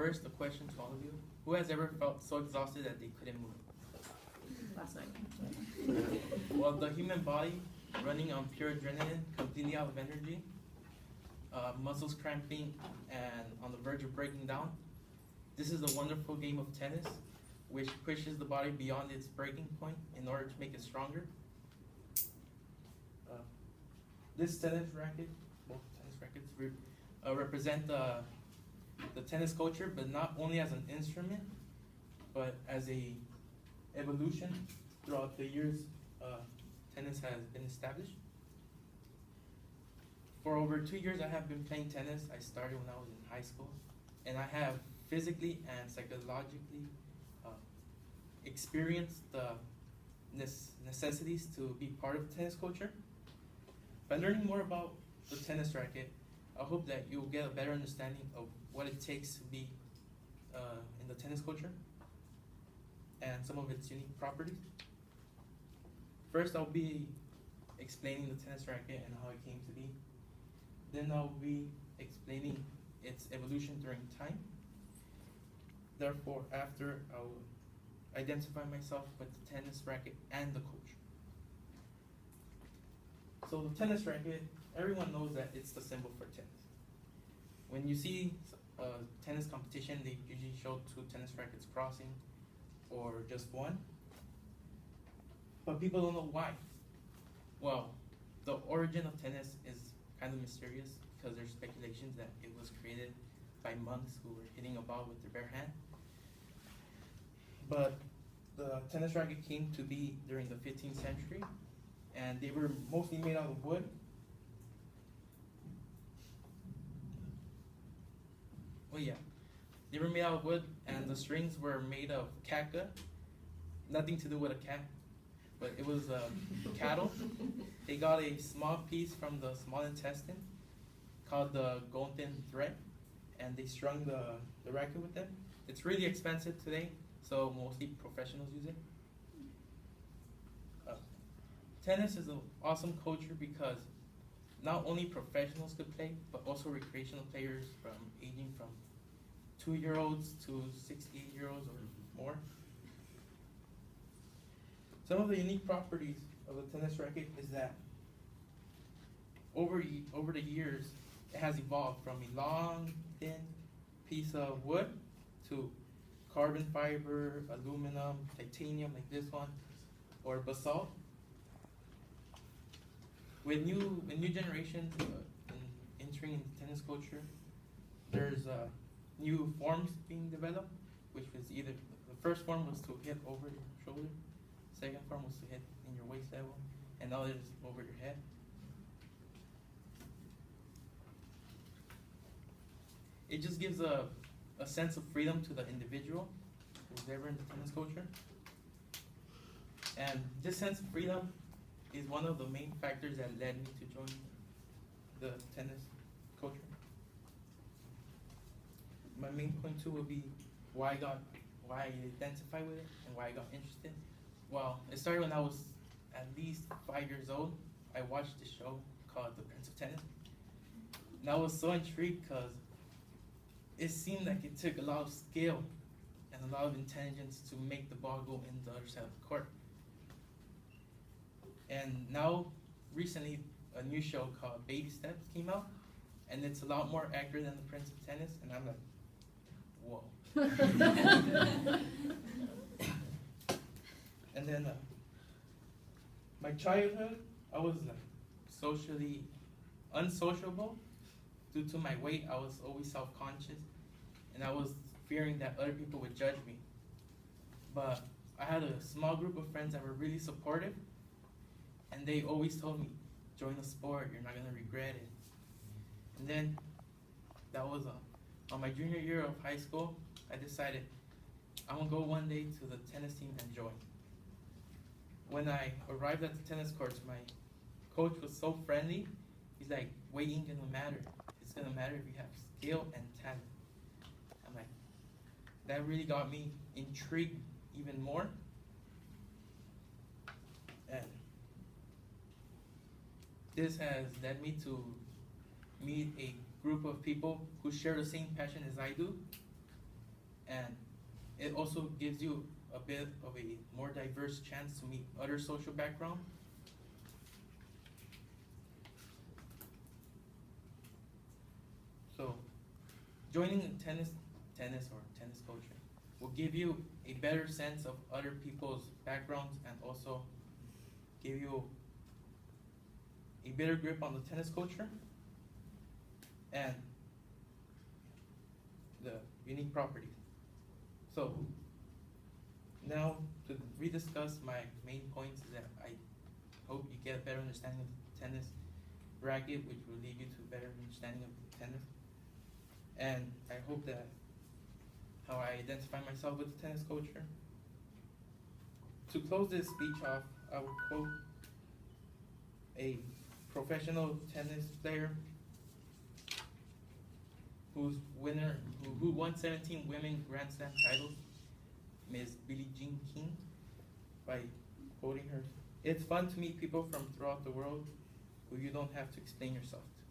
first, a question to all of you. Who has ever felt so exhausted that they couldn't move? Last night. Well, the human body running on pure adrenaline, completely out of energy, muscles cramping, and on the verge of breaking down. This is a wonderful game of tennis, which pushes the body beyond its breaking point in order to make it stronger. This tennis racket, both tennis rackets, represent the tennis culture, but not only as an instrument, but as a evolution throughout the years tennis has been established. For over 2 years, I have been playing tennis. I started when I was in high school, and I have physically and psychologically experienced the necessities to be part of the tennis culture. By learning more about the tennis racket, I hope that you'll get a better understanding of what it takes to be in the tennis culture and some of its unique properties. First, I'll be explaining the tennis racket and how it came to be. Then I'll be explaining its evolution during time. Therefore, after, I'll identify myself with the tennis racket and the coach. So the tennis racket, everyone knows that it's the symbol for tennis. When you see a tennis competition, they usually show 2 tennis rackets crossing or just one. But people don't know why. Well, the origin of tennis is kind of mysterious because there's speculations that it was created by monks who were hitting a ball with their bare hand. But the tennis racket came to be during the 15th century, and they were mostly made out of wood. Oh yeah, they were made out of wood, and the strings were made of caca. Nothing to do with a cat, but it was cattle. They got a small piece from the small intestine called the golden thread, and they strung the racket with them. It's really expensive today, so mostly professionals use it. Tennis is an awesome culture because not only professionals could play, but also recreational players from aging from 2-year-olds to 68-year-olds or more. Some of the unique properties of the tennis racket is that over the years, it has evolved from a long, thin piece of wood to carbon fiber, aluminum, titanium like this one, or basalt. With new generations entering into tennis culture, there's new forms being developed, which was either, the first form was to hit over your shoulder, second form was to hit in your waist level, and now it's over your head. It just gives a sense of freedom to the individual who's ever in the tennis culture. And this sense of freedom is one of the main factors that led me to join the tennis culture. My main point too would be why I identify with it and why I got interested. Well, it started when I was at least 5 years old. I watched a show called The Prince of Tennis. And I was so intrigued because it seemed like it took a lot of skill and a lot of intelligence to make the ball go in the other side of the court. And now, recently, a new show called Baby Steps came out, and it's a lot more accurate than The Prince of Tennis, and I'm like, whoa. And then, my childhood, I was like socially unsociable. Due to my weight, I was always self-conscious, and I was fearing that other people would judge me. But I had a small group of friends that were really supportive, and they always told me, join the sport, you're not gonna regret it. And then, that was on my junior year of high school, I decided I'm gonna go one day to the tennis team and join. When I arrived at the tennis courts, my coach was so friendly. He's like, weight ain't gonna matter. It's gonna matter if you have skill and talent. I'm like, that really got me intrigued even more. And this has led me to meet a group of people who share the same passion as I do. and it also gives you a bit of a more diverse chance to meet other social background. So, joining tennis culture will give you a better sense of other people's backgrounds and also give you a better grip on the tennis culture and the unique properties. So, now to rediscuss my main points is that I hope you get a better understanding of the tennis racket, which will lead you to a better understanding of tennis. And I hope that how I identify myself with the tennis culture. To close this speech off, I will quote a professional tennis player who won 17 women Grand Slam titles, Ms. Billie Jean King, by quoting her, "It's fun to meet people from throughout the world who you don't have to explain yourself to."